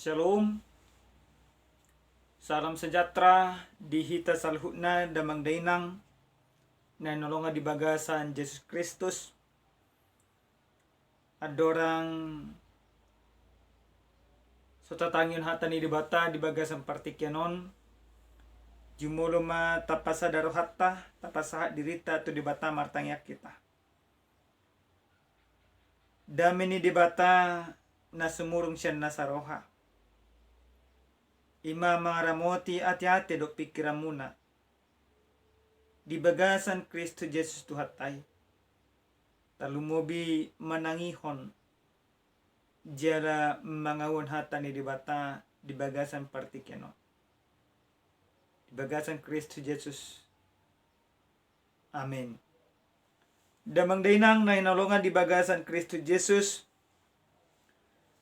Shalom, salam sejahtera di hita salhutna damang dainang na nolonga di bagasan Yesus Kristus. Adorang sotatangin hata ni dibata di bagasan partikyanon. Jumulo ma tapasa daro hatta tapasa dirita tu dibata martangyak kita. Dami ni dibata na sumurong siya na saroha. Ima mga ramoti ati-ati do pikiran muna. Di bagasan Kristo Jesus tuhatay. Talumobi manangihon. Jara mangawon hata ni dibata di bagasan partikeno. Di bagasan Kristo Jesus. Amen. Damang dainang na hinalongan di bagasan Kristo Jesus.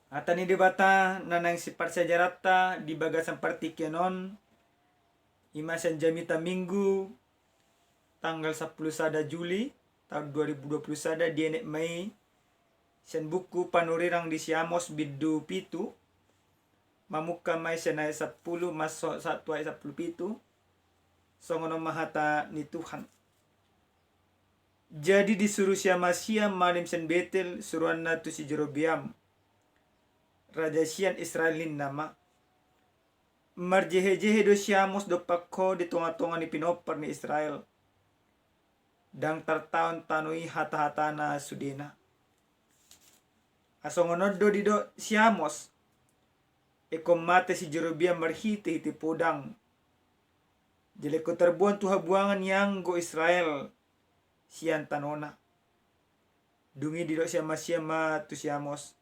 At ni dibata na nang sipar sejarata di bagasan partikyanon imasan jamita minggu tanggal 10 sada Juli tahun 2021 di enek Mei sen buku panurirang di Siamos bidu pitu mamuka Mei senay 10 masuk 1 ay 10 pitu songono mahata ni Tuhan. Jadi disuruh siama siam malim sen Betel suruhan na tu si Jerobiam Raja sian Israelin nama. Marjehe-jehe do siamos do pakko di tunga-tunga ni pinopar ni Israel. Dang tartaon tanui hata-hata na sudena. Asongonod do di do siamos. Eko mate si Jerobiam marhiti-hiti podang. Jele ko terbuan tuha buangan yang go Israel. Sian tanona. Dungi di do siama-siama tu siamos.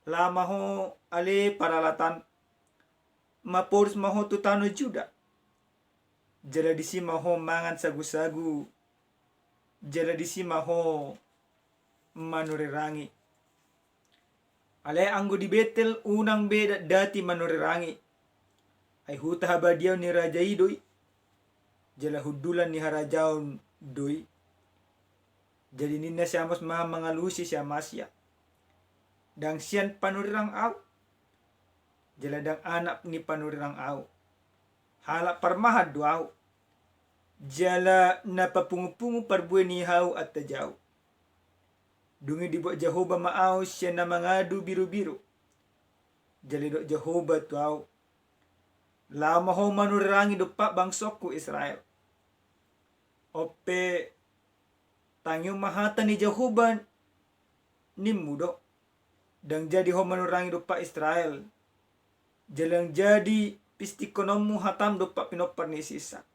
Lama ho ale paralatan mapurs maho tutano Juda. Jala disi maho mangan sagu-sagu. Jala disi maho manurirangi. Ale anggo di Betel unang beda dati manurirangi. Ay huta habadiaw ni Raja Idoy. Jala hudulan ni harajaon doy. Jadi nina siamos mangalusi siamasya. Dang sian panurirang aw. Jaladang anak ni panurirang aw. Hala parmahad do aw. Jala napapungu-pungu parbuay ni haw at tajaw. Dungi di buat Jehovah maaw siya na mangadu biru-biru. Jali do Jehovah to aw. Lama ho manurirangi do pa bangsokku Israel. Ope tangyo mahata ni Jehovah ni mudo. Dan jadi ho manurangi do pa Israel. Jalang jadi pistikonomu hatam do pa pinopar ni sisa.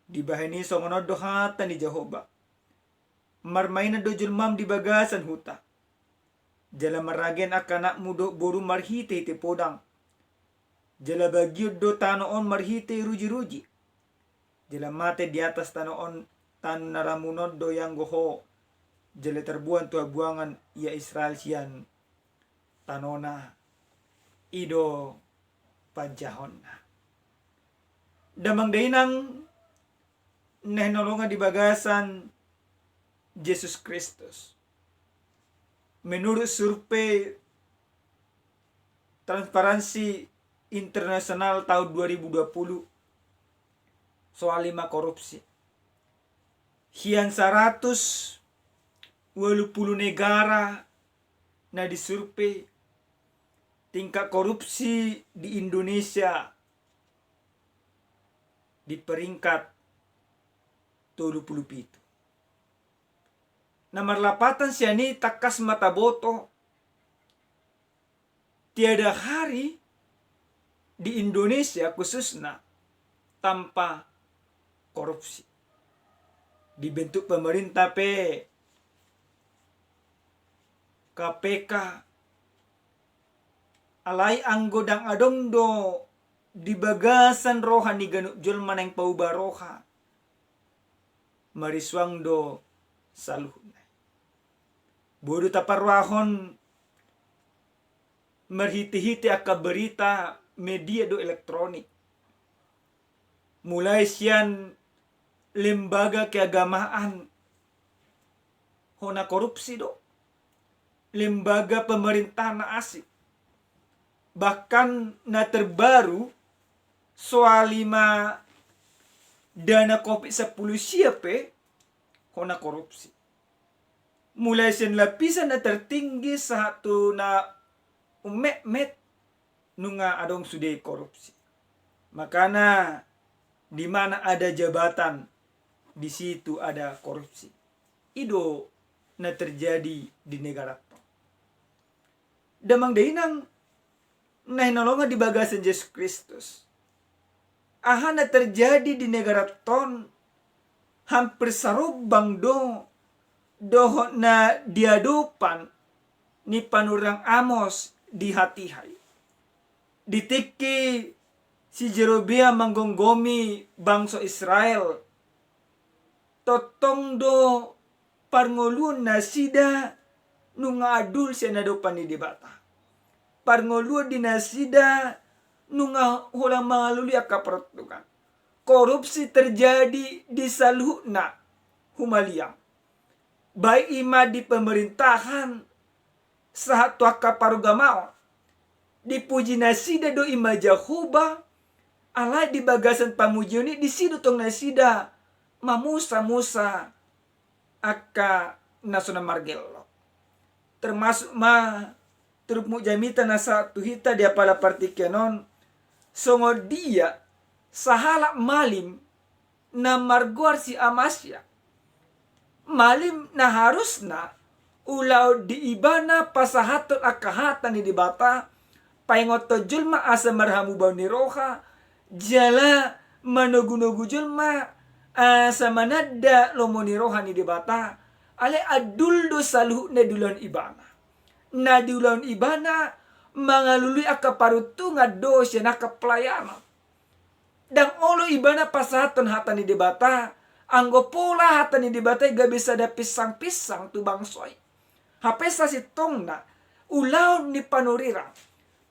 Di bahani songonod do hata ni Jehovah. Marmaina do julmam di bagasan huta. Jala maragen akanak mudo boru marhite ite podang. Jala bagiud do tanoon marhite ruji-ruji. Jala mate di atas tanoon tan naramunod do yang goho. Jala terbuan tua buangan ya Israel sian. Tanona ido pajahon na. Damang dainang nehnolongan di bagasan Yesus Kristus. Menurut survei Transparansi Internasional tahun 2020 soal 5 korupsi. Hian 180 negara na disurvei tingkat korupsi di Indonesia di peringkat 27. Nomor 8 siya ni takas mata boto. Tiada hari di Indonesia khususnya tanpa korupsi. Dibentuk pemerintah KPK alay anggodang adongdo di bagasan rohani ganuk julma nang pauba roha mariswang do saluhunay bodo taparwahon marhiti-hiti aka berita media do elektronik mulai siyan lembaga keagamaan hona korupsi do lembaga pemerintahan na asik Bahkan na terbaru soal 5 dana kopi 10 siapa kona korupsi. Mulai sen lapisan na tertinggi satu na umet nunga adong sudah korupsi. Makanya di mana ada jabatan di situ ada korupsi. Ido na terjadi di negara to. Damang dainang nolongan di bagasan Yesus Kristus. Ahana terjadi di negara ton hampir sarubang doho na diadupan ni panurang Amos di hatihai. Ditiki si Jerobeam manggonggomi bangsa Israel. Totong do parngolun na sida nunga adul siya nadupan ni dibata. Parngolun di nasida nunga hulang mangaluli akapertukan. Korupsi terjadi di saluhna humaliang. Baik ima di pemerintahan saat tuaka parugamao. Dipuji nasida do ima Jahoba. Alai di bagasan pamujioni di sido tong nasida mamusa-musa aka nasuna margelo. Termasuk turuk mujamita nasa tuhita dia pala partikenon songo dia sahala malim na marguar si Amasya. Malim na harusna ulau di ibana pasahaton akahatan ni dibata paingoto julma asa marhamu bau ni roha jala manogunogu julma asa manada lomo ni roha ni dibata ale adul do saluh na dulon ibana. Na dulon ibana mangalului akaparutu ngados na kapelayanan. Dan olo ibana pasaton hatan ni debata anggo pola hatan ni debata ga bisa ada pisang-pisang tu bangsoy. Hapesa si tongna ulaw ni panurirang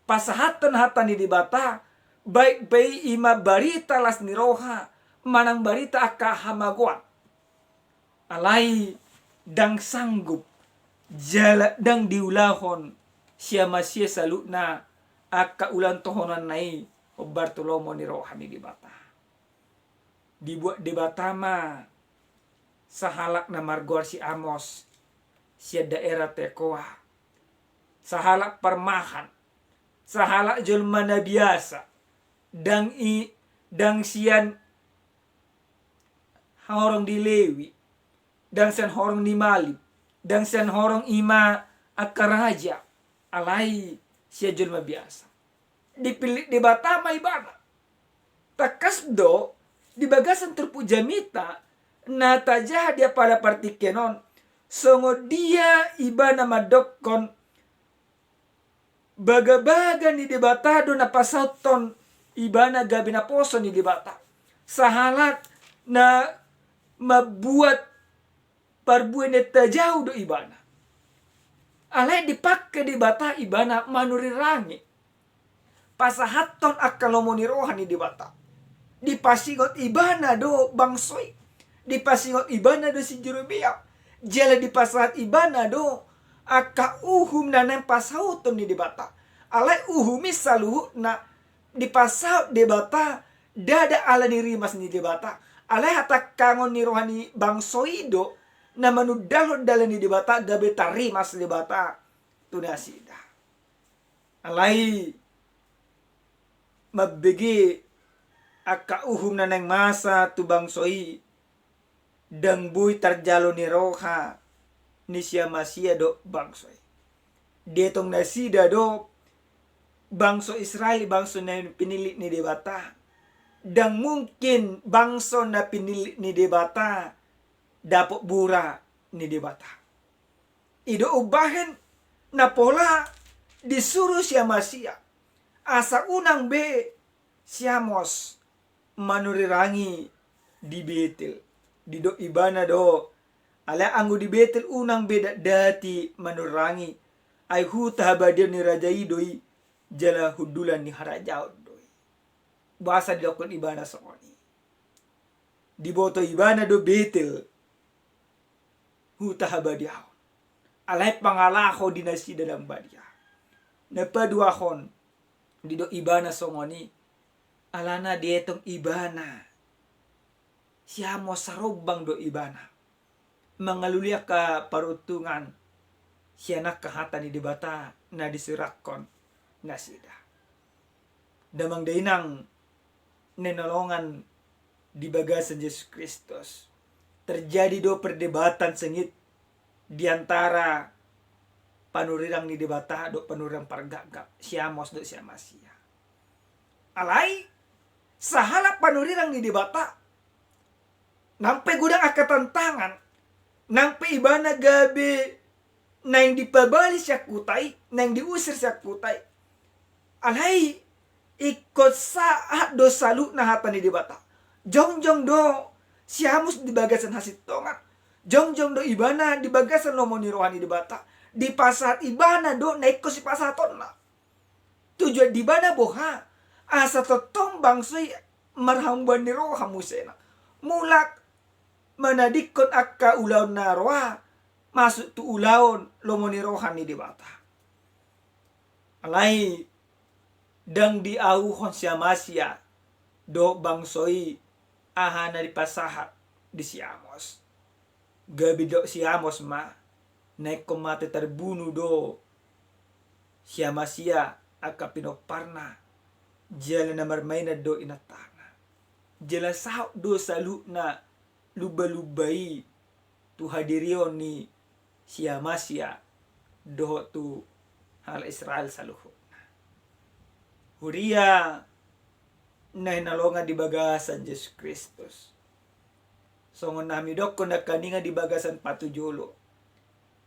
pasahatan hatan ni debata baik bayi ima barita las ni roha manang barita aka hamaguan. Alai dang sanggup jala dang diulahon siya masya salutna aka ulan tohonan nai Bartolomo ni rohani di bata. Dibuat di batama sahalak na margor si Amos siya daerah Tekoa. Sahalak permahan. Sahalak julma na biasa. Dang siyan horong di Lewi. Dang siyan horong di Malib. Dang siyan horong ima akaraja. Alai siya julma biasa. Dipilih di batama ibana. Takas do di bagasan terpujamita na tajah dia pada partikenon songo dia ibana madokon baga-baga ni debata do na pasauton ibana gabina poso ni debata sahalak na mabuat parbuan tajau do ibana alai dipakai di bata ibana manurirangi pasahaton akalomoni rohani di bata. Dipasigot ibana do bangsoy. Dipasigot ibana do si Jerobeam. Jala dipasahat ibana do aka uhum na nang pasauton ni di bata. Alai uhumi saluhu na dipasaut di bata dada ala ni rimas ni di bata. Alai hatak kangon ni rohani bangsoy do na manudalot dalan ni di bata gabe tarimas di bata tunasida. Alai mabigi aka uhum na nang masa tu bangsoy dang buy tarjalo ni roha ni siya masya do bangsoy. Detong nasida do bangso Israel bangso na pinili ni debata. Dang mungkin bangso na pinili ni debata dapat bura ni debata. Ido ubahin na pola disuruh siya masya. Asa unang be siamos manurirangi di Betel. Di do ibana do. Ala anggo di Betel unang be dati manurangi. Ay huta habadir ni raja idoi jala hudulan ni harajaw doi. Bahasa dilakon ibana sooni. Di boto ibana do Betel. Huta habadiaw. Alay pangalako dinasi dalam badia. Napaduahon Di do ibana songoni. Alana dietong ibana. Siamo sarobang do ibana. Mengalulia ka parutungan. Sianak kahata ni dibata na disirakon na sida. Damang dainang nenolongan di bagasan Yesus Kristus. Terjadi do perdebatan sengit di antara panurirang ni debata do panurirang pargagap. Siamos do siamasia. Alai sahala panurirang ni debata. Nampe gudang akatantangan. Nampe ibana gabi na yang dipabali siya kutay, na yang diusir siya kutay. Alay, ikot saat do salu na hata ni dibata. Jong do, siamus di bagasan hasitongan. Jong do ibana di bagasan lomo ni rohani dibata. Di pasat ibana do, na ikot si pasaton na. Tujuan di bana boha, asa totong bangsoy marhamban ni roha musena. Mulak, manadikon akka ulaw na roha, masuk tu ulaon lomoni rohani di bata. Alai dang di auhon siamasia do bangsoi ahana di pasahat di siamos. Gabi do siamos ma naik komate terbunuh do siamasia aka pinoparna jala na marmaina do inatana. Jala sao do salu na luba-lubai tu hadirion ni siamasia doho tu hal Israel saluhut. Huria na hinalongan di bagasan Yesus Kristus. Songon nami doko na kaninga di bagasan patujolo.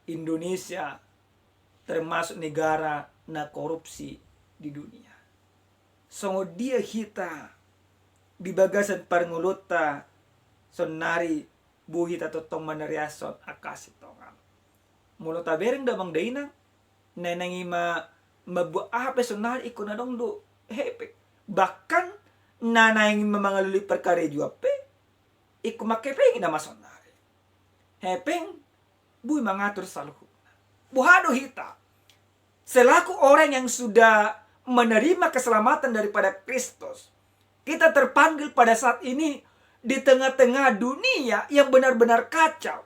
Indonesia termasuk negara na korupsi di dunia. Songo dia hita di bagasan parngulota sonari buhit atau tong manariason akasi tongang. Mulo tabereng damang dainang nenangi mabuah apa sonari ikon na dong do hepek. Bahkan nanayang mamangaluli perkara juape iku makepeng na masonari. Hepeng buy mengatur saluhu. Buhado hita. Selaku orang yang sudah menerima keselamatan daripada Kristus, kita terpanggil pada saat ini di tengah-tengah dunia yang benar-benar kacau.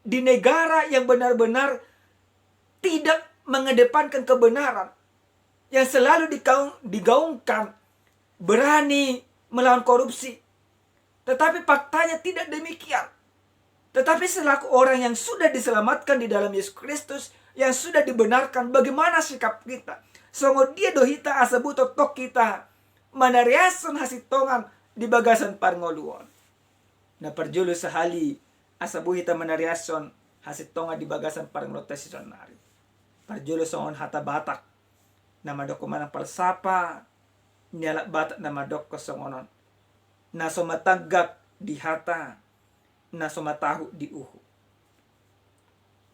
Di negara yang benar-benar tidak mengedepankan kebenaran. Yang selalu digaungkan berani melawan korupsi. Tetapi faktanya tidak demikian. Tetapi selaku orang yang sudah diselamatkan di dalam Yesus Kristus, yang sudah dibenarkan, bagaimana sikap kita? Songo dia dohita asabuto tok kita manariason hasitongan di bagasan parngoluon. Na parjulo sahali asabuhita manariason hasitongan di bagasan parngolota sisonari. Parjulo songon hata batak na madoko manang palsapa nyala batak na madoko songonon. Na somatagak di hata na somatahu di uhu.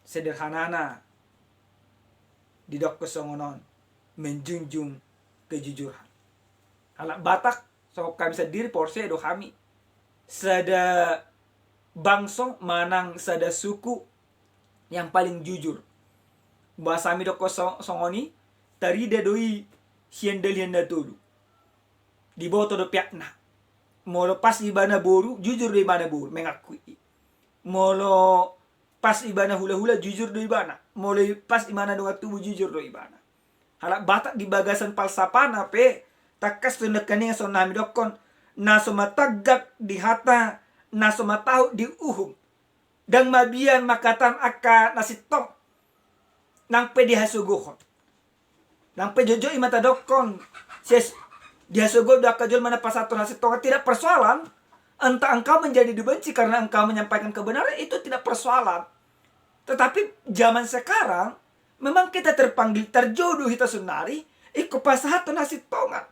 Sederhanana di doko songonon menjunjung kejujuran. Alak batak so kami sadiri porse do kami sada bangso manang sada suku yang paling jujur. Bahasa mi doko songoni tarida doi siendel hienda tulu. Di boto do piakna. Molo pas ibana boru jujur do ibana boru mengakui. Molo pas ibana hula-hula jujur do ibana. Molo pas ibana do tubuh jujur do ibana. Halak batak di bagasan palsapana pe takas tu nekaninga so nami dokon na somatagak di hata na somatahu di uhum dan mabian makatan aka nasitong nang pe dihasuguhon nang pe jojo imata dokon ses dihasugo do akajol mana pasaton nasitong tidak persoalan. Entah engkau menjadi dibenci karena engkau menyampaikan kebenaran, itu tidak persoalan. Tetapi zaman sekarang memang kita terpanggil terjodoh hita sunari iko pasaton nasitongan.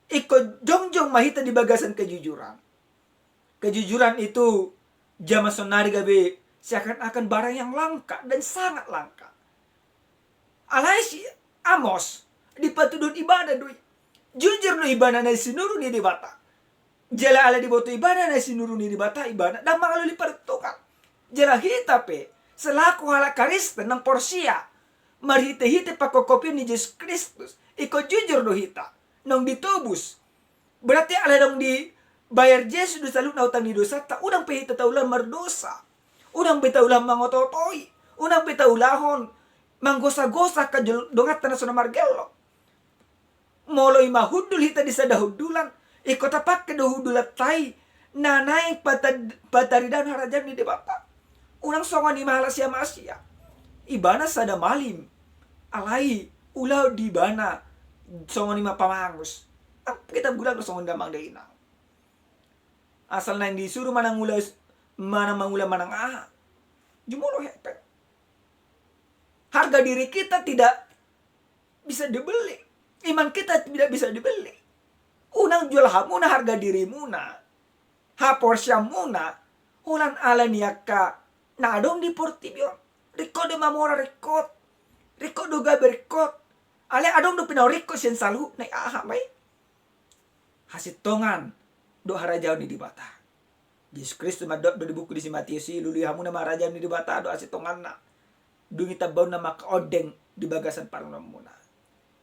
Iko jongjong mahita di bagasan kejujuran. Kejujuran itu zaman sonari gabe seakan-akan barang yang langka dan sangat langka. Alai si Amos di patudun ibadah doi. Jujur no ibadah na sinuru ni di bata. Jala ala di boto ibadah na sinuru ni di bata ibadah dan mangaluli pertukan. Jala hita pe selaku halak Kristen ng Porsia. Marhite-hite pakokopyo ni Jesus Kristus. Iko jujur do do hita. Nong ditubus. Berarti ala dong di bayar Yesus do salut na utang ni dosa ta unang pahita taulan mardosa. Unang bitaulan mangototoi. Unang bitaulahon manggosa-gosa ka dongat na sa margelo. Moloy mahudul hita di sa dahudulan. Ikotapak ka dahudulat tay. Nanay pataridan harajan ni Bapa. Unang songan ni mahala siya masya. Ibana sa damalim. Alay ulaw di bana. Songan ni mapamangus. Ang kita gulang na songan damang dainang. Asal na hindi suruh manang mangula manang aha. Jumulo hepek. Harga diri kita tidak bisa dibeli. Iman kita tidak bisa dibeli. Unang jual hamu na harga diri muna. Hapor siya muna. Ulan ala niya ka. Na adong di portibyo. Riko do mamora rikot. Riko do gabi rikot. Ale adong do pinaw rikot siyan salu. Na iahamay. Hasitongan. Do harajaw ni dibata. Yesus Kristus madot do di buku di si Matius. Luluy hamu na maharajaw ni dibata. Do hasitongan na. Dungi tabaw na makaodeng di bagasan parang muna.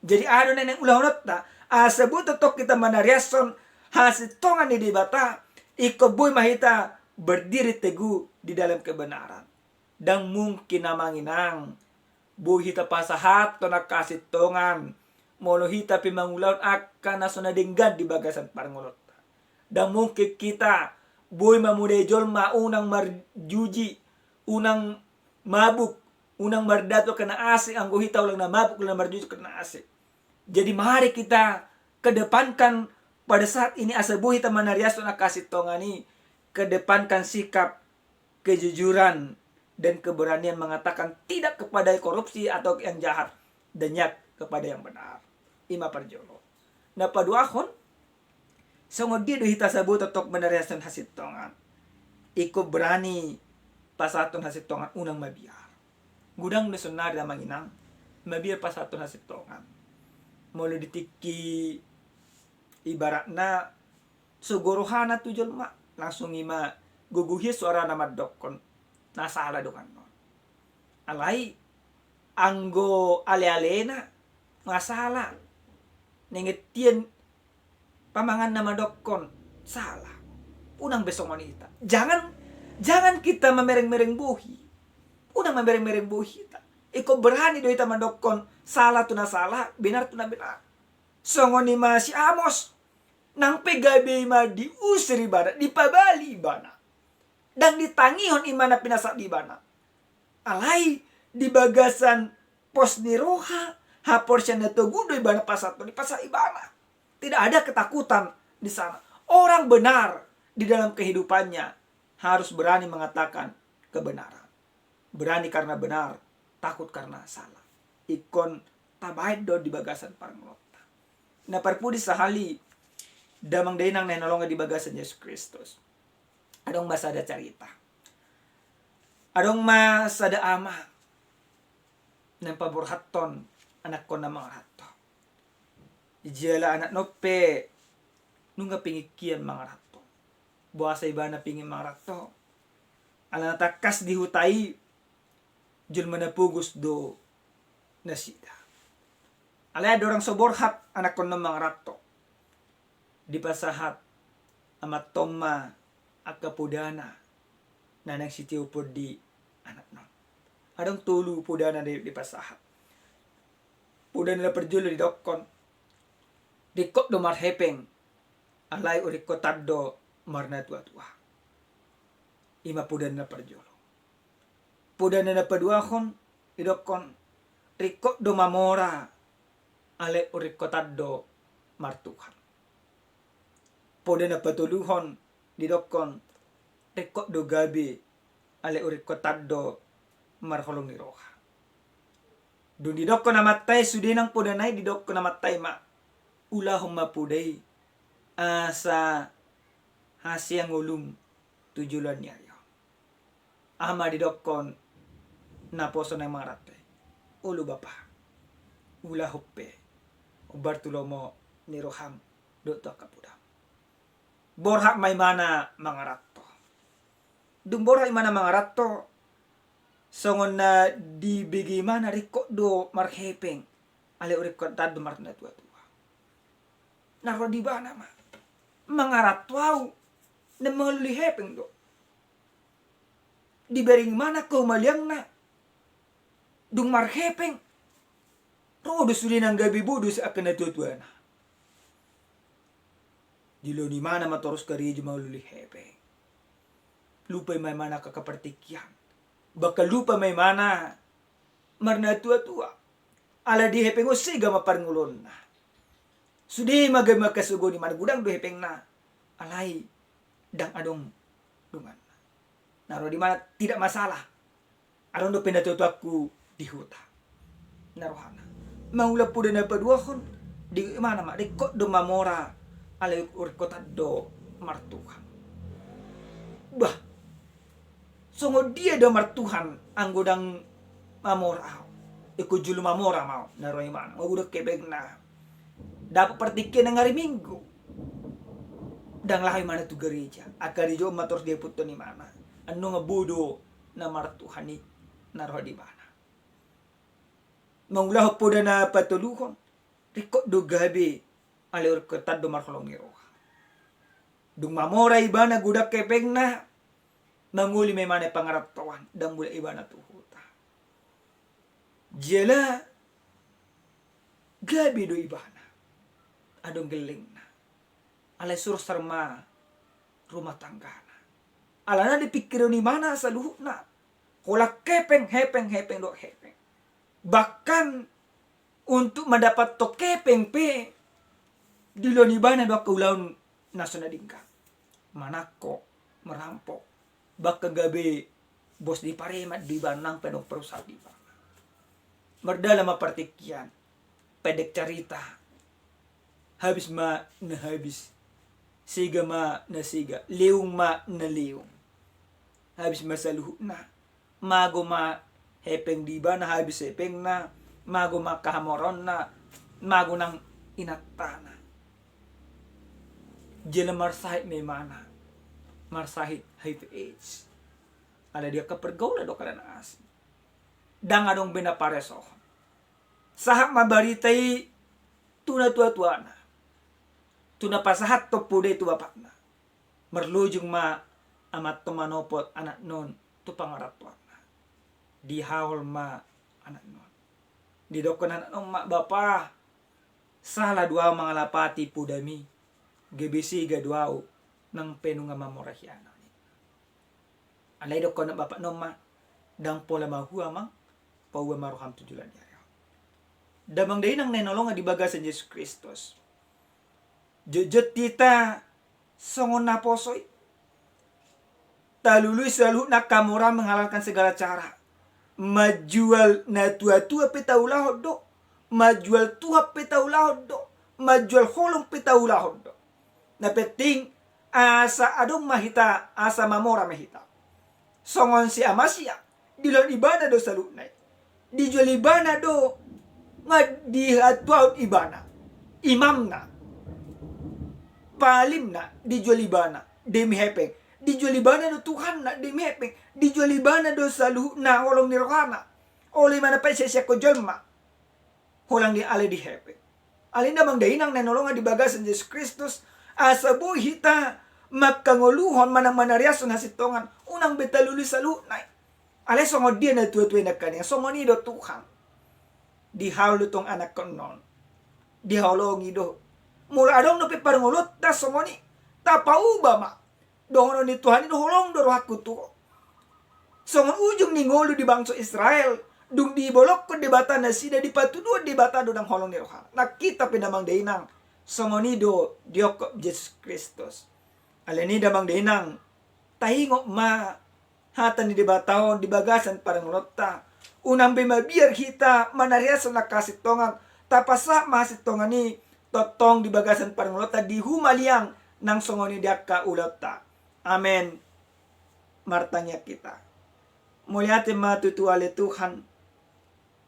Jadi ano na nang ulahunot na. Asabot tok kita manaryason. Hasitongan ni dibata. Ikaboy mahita berdiri teguh di dalam kebenaran. Dan mungkin namanginang. Buhita pasahat to nakasitongan. Molohita pimangulaw akan nasunadinggan di bagasan parangulot. Dan mungkin kita. Boy mamudejol maunang marjuji. Unang mabuk. Unang mardato kena asik. Ang guhita ulang na mabuk. Ulang marjuji kena asik. Jadi mari kita kedepankan pada saat ini asabuhi taman nariaso na kasitongan ini. Kedepankan sikap kejujuran dan keberanian mengatakan tidak kepada korupsi atau yang jahat. Dan ya kepada yang benar. Ima parjolo. Na paduahon. Sangod di do hita sabu totok manariasan hasitongan. Iko berani pasaton hasitongan unang mabiar. Gudang na sunari na manginang. Mabiar pasaton hasitongan. Molo ditiki ibarat na sugorohana tu jelma langsung ima guguhi suara nama dokon nasala dokan no. Alai anggo ale-alena masalah nengetien pamangan nama dokon salah. Unang besok wanita. Jangan kita memereng-mereng buhi. Unang memereng-mereng buhi ta. Iko berani do ita mandokon salah tu na salah, benar tu na benar. Songon ni ma si Amos nang pegabe ma diusir ibana, dipabali ibana. Dan ditangihon imana pinasak di ibana. Alai di bagasan pos ni roha, hapor siya na tugudo ibana pasato, di pasak ibana. Tidak ada ketakutan di sana. Orang benar di dalam kehidupannya harus berani mengatakan kebenaran. Berani karena benar, takut karena salah. Ikon tabaid do di bagasan parangulota. Na parpudi sahali damang dainang nanolongan di bagasan Yesus Kristus. Adong masada carita. Adong masada ama. Nang paburhaton anak ko na mga rato. Ijala anak nope. Nunga pingikian mga rato. Buasa iba na pingin mga rato. Ala natakas dihutai. Jul manapugos do nasida. Alaya dorang soborhat anak ko ng mga rato. Di pasahat amat toma at kapudana na nang sitiw po di anak nun. Adong tulo pudana di pasahat. Pudana na perjulo di dokon. Dikot do marhepeng. Alay urikotado marna tua-tua. Ima pudana na perjulo. Pudana na paduahon idokon rikot do mamora ale urikotado martuhan. Pudana patuluhon didokon rikot do gabi ale urikotado marholong ni roha. Dun didokon namatay sudinang pudanay didokon namatay ma ulahong mapuday asa hasyang ulum tujulan niya. Ama didokon na poso ng mga rate. Ulo bapa. Ula huppe. O Bartolomo ni Roham. Doto kapudam. Borhak may mana mga rato. Dung borhak mana mga rato. Songon na di bigi mana rikot do marhepeng. Ale urikot dado marna tua-tua. naro di bana ma mangarat wau na mga lihepeng do di bering mana kau maliang na dung marhepeng rodo suli nang gabi bodo sa akan natutuana dilo ni mana matoros kari ju mga lihepeng lupa may mana kakapartikyan baka lupa may mana marna tua-tua ala di hepeng o siga maparngulon na sudi magay makasugo ni mana gudang do hepeng na alay dang adong dungan naro di mana tidak masalah adong do pinatutuaku di huta narohana mangula po na paduahon di mana ma di kot do mamora alay urkota do martuhan bah songo dia do martuhan ang gudang mamora iku julu mamora mau naroy mana magudak kebeg na dapat partikin ng hari minggu dang lahay mana tu gereja akari jo mator dia puto ni mana anu nga bodo na martuhan ni naroh di mana mangulaho po na patuluhon rikot do gabi alur ketad do marholong ni roha dung mamora ibana gudak kebeg na manguli may mana pangaratawan dang mula ibana tuhuta jela gabi do ibana adong geling na alay suruh sarma rumah tangga na alana dipikir ni mana sa luhut na kolak kepeng hepeng do hepeng bahkan untuk mendapat to kepeng pe dilo ni bana do kaulaun nasona dingka manako merampok baka gabi bos di paremat di banang penong perusahaan di bana merdala mapartikyan pedek cerita habis ma na habis siga ma na siga liung ma na liung habis masaluh na mago ma hepeng di bana habis hepeng na mago ma kahamoron na mago nang inatana jela marsahit may mana marsahit HIV AIDS ala dia kapergaulan do kalan as dang adong binapareso sahak mabaritay tuna tua-tuana tuna pasahat to pude tu bapak na merlujung ma amat to manopot anak non tu pangaratuan na di haul ma anak non di dokon anak non ma bapa salah dua mangalapati pudami gebisi gaduau nang penunga mamorahiana alay dokon na bapak non ma dang pola mahua mang pauwa maruham tujulan ya damang day nang nenolong di bagasan Yesus Kristus jejet kita songon na posoy taluluy selalu nakamura menghalalkan segala cara majual na tua-tua petaulahod do majual tua petaulahod do majual holong petaulahod do na peting asa adong mahita asa mamora mahita songon si amasya dilon ibana do salunay dijual ibana do nga dihatwaw ibana imam na palim na dijual ibana demi hepeng dijual ibana do Tuhan na demi hepeng dijual ibana do salu na holong ni rohana oleh mana pa siya ko jelma holang di ale di hepeng alin namang dahinang nanolongan di bagasan Yesus Kristus asa buhita makanguluhon manang manariason hasitongan unang betaluli salu na ale songo dia na tuwa-tuwa na kanya songo ni do Tuhan di hawlo tong anak konon di hawlongi do mula adong no peparngulot ta somoni tapauba ma dongono ni Tuhan do holong do rohaku tu songon ujung ni ngolu di bangsa Israel dung di bolok ko debata na sida di patudo debata do nang holong ni roha nakita pinamang dainang somoni do diok Jesus Kristus aleni damang dainang tahingo ma hatan di debataon di bagasan parangulot ta unang bimabiar kita manariason na kasitongan tapasa mahasitongan ni totong di bagasan parangulota di humaliang nang songoni diak ka ulota. Amen. Martanya kita. Muliate matutuale Tuhan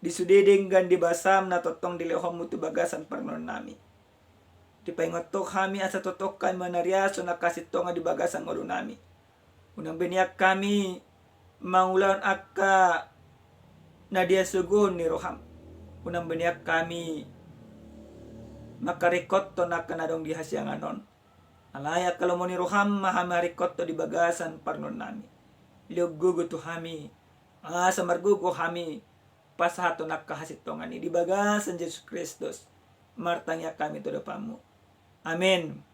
di sudedeng gan di basam na totong di lehom mutu bagasan parangulot nami. Di paingotok kami asa totok kay manariason na kasitongan di bagasan ngolo nami. Unang biniak kami mangulaon akka na dia sugun ni roham unang beniak kami makarikot to nakanadong di hasyanganon. Alaya kalau mo ni roham mahamarikot to di bagasan parnon nami. Liugugo to hami. Sa margugo hami pasahato nakahasitongan ni di bagasan Jesus Kristus. Martanya kami to dapamu. Amin.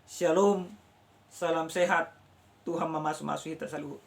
Shalom. Salam sehat. Tuhan mamasu-masu kita selalu.